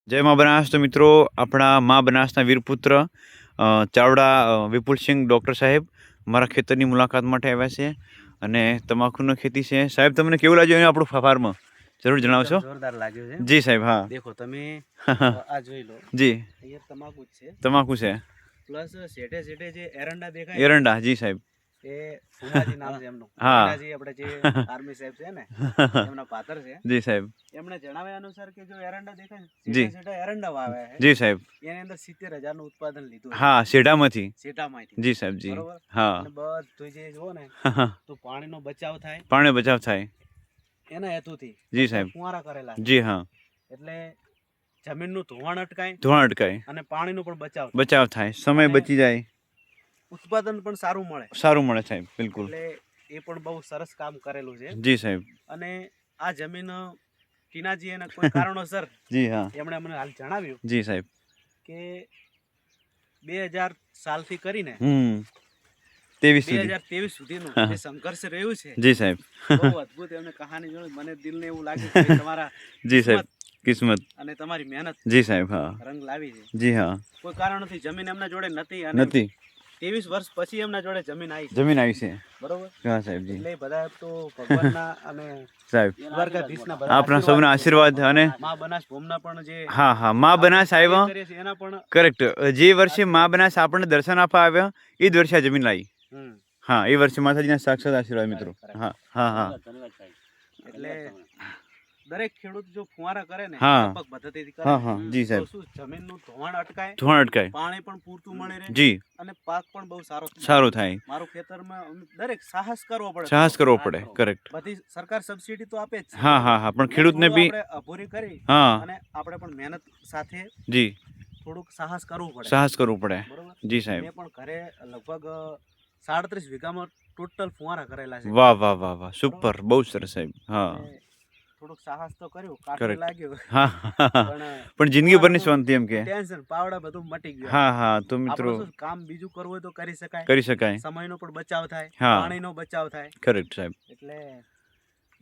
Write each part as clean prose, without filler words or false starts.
જય મા બનાસ. તો મિત્રો, આપણા મા બનાસના વીરપુત્ર ચાવડા વિપુલસિંહ ડૉક્ટર સાહેબ મારા ખેતરની મુલાકાત માટે આવ્યા છે અને તમાકુની ખેતી છે. સાહેબ, તમને કેવું લાગ્યું આપણું ફાર્મ? જરૂર જણાવશો. જોરદાર લાગ્યું છે. જી સાહેબ. હા, દેખો તમે આ જોઈ લો. જી, અહીંયા તમાકુ જ છે. તમાકુ છે પ્લસ શેઠે શેઠે જે એરંડા દેખાય, એરંડા. જી સાહેબ. એ ફુમાજી નામ છે એમનું. હા. ફુમાજી આપણે જે આર્મી સાહેબ છે ને, એમના પાત્ર છે. જી સાહેબ. એમણે જણાવ્યા અનુસાર કે જો એરંડા દેખાય ને, જી. શેઠે શેઠે એરંડા વાવ્યા છે. જી સાહેબ. એની અંદર 70,000 નું ઉત્પાદન લીધું છે. હા, શેઢામાંથી. શેઠામાંથી. જી સાહેબ. જી. બરોબર. હા. અને બધું જે જુઓ ને તો પાણીનો બચાવ થાય, પાણી બચાવ થાય એના હેતુથી જી સાહેબ. ફુવારા કરેલા છે. જી હા. એટલે જમીનનું ધોવાણ અટકાય ધોવાણ અટકાય, અને પાણીનો પણ બચાવ થાય. બચાવ થાય, સમય અને બચી જાય, ઉત્પાદન પણ સારું મળે. સારું મળે સાહેબ. બિલકુલ. એટલે એ પણ બહુ સરસ કામ કરેલું છે. જી સાહેબ. અને આ જમીન ટીનાજી એના કોઈ કારણોસર જી હા. એમણે મને હાલ જણાવ્યું જી સાહેબ. કે 2000 સાલથી કરીને 23 સુધીનું જે સંઘર્ષ રહ્યું છે, જી સાહેબ. બહુ અદ્ભુત એમને કહાની જોઈ મને દિલને એવું લાગ્યું કે તમારા જી સાહેબ. કિસ્મત અને તમારી મહેનત જી સાહેબ. હા. રંગ લાવી છે. જી હા. કોઈ કારણોથી જમીન એમના જોડે નથી અને નથી. 23 વર્ષ પછી એમના જોડે જમીન આવી છે. જમીન આવી છે. બરોબર. હા સાહેબ. જી. એટલે બધા તો ભગવાનના અને સાહેબ, દ્વારકાધીશના બધા આપણા સૌના આશીર્વાદ અને મા બનાસ ભૂમના પણ જે હા હા મા બનાસ આવ્યા. કરીએ છીએ એના પણ કરેક્ટ. જે વર્ષે મા બનાસ આપણને દર્શન આપવા આવ્યા એ જ વર્ષે આ જમીન લાવી. હા, એ વર્ષે માતાજીના સાક્ષાત આશીર્વાદ મિત્રો. હા હા હા. એટલે દરેક ખેડૂત જો ફુવારા કરે ને, હા. ટપક પદ્ધતિથી કરે હા ને, હા. જી તો સાહેબ. શું જમીનનું ધોવાણ અટકાય, ધોવાણ અટકાય, પાણી પણ પૂરતું મળે રહે જી, અને પાક પણ બહુ સારો થાય. સારું થાય. મારું ખેતરમાં દરેક સાહસ કરવો પડે. સાહસ કરવો પડે. કરેક્ટ. બધી સરકાર સબસિડી તો આપે જ છે. હા હા હા. પણ ખેડૂતને બી આપણે અભૂરી કરી હા અને આપણે પણ મહેનત સાથે જી થોડુંક સાહસ કરવું પડે. સાહસ કરવું પડે. બરોબર. જી સાહેબ. મેં પણ ઘરે લગભગ 37 વીઘામાં ટોટલ ફુવારા કરેલા છે. વાહ વાહ વાહ વાહ. સુપર. બહુ સરસ સાહેબ. હા. અને થોડુંક સાહસ તો કર્યું, કાઠું કરેક્ટ. લાગ્યું. હા પણ જિંદગીભરની શાંતિ એમ કે. ટેન્શન પાવડા બધું મટી ગયું. હા હા. તો મિત્રો, આપણે શું કામ બીજું કરવું હોય તો કરી શકાય. કરી શકાય. સમયનો પણ બચાવ થાય, હા. પાણીનો બચાવ થાય. કરેક્ટ સાહેબ. એટલે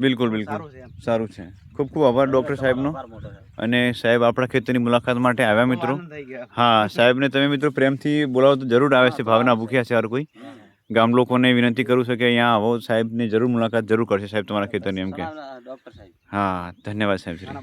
બિલકુલ બહુ બિલકુલ. સારું છે એમ. સારું છે. ખૂબ ખૂબ આભાર ડૉક્ટર સાહેબનો. અને સાહેબ આપણા ખેતરની મુલાકાત માટે આવ્યા બહુ મિત્રો. આનંદ થઈ ગયો. હા, સાહેબને તમે મિત્રો પ્રેમથી બોલાવો તો જરૂર આવે છે. ભાવના ભૂખ્યા છે હર કોઈ. ગામ લોકોને વિનંતી કરું છું કે અહીંયા આવો, સાહેબની જરૂર મુલાકાત જરૂર કરશે સાહેબ તમારા ખેતરની એમ કે. હા, ધન્યવાદ સાહેબ શ્રી.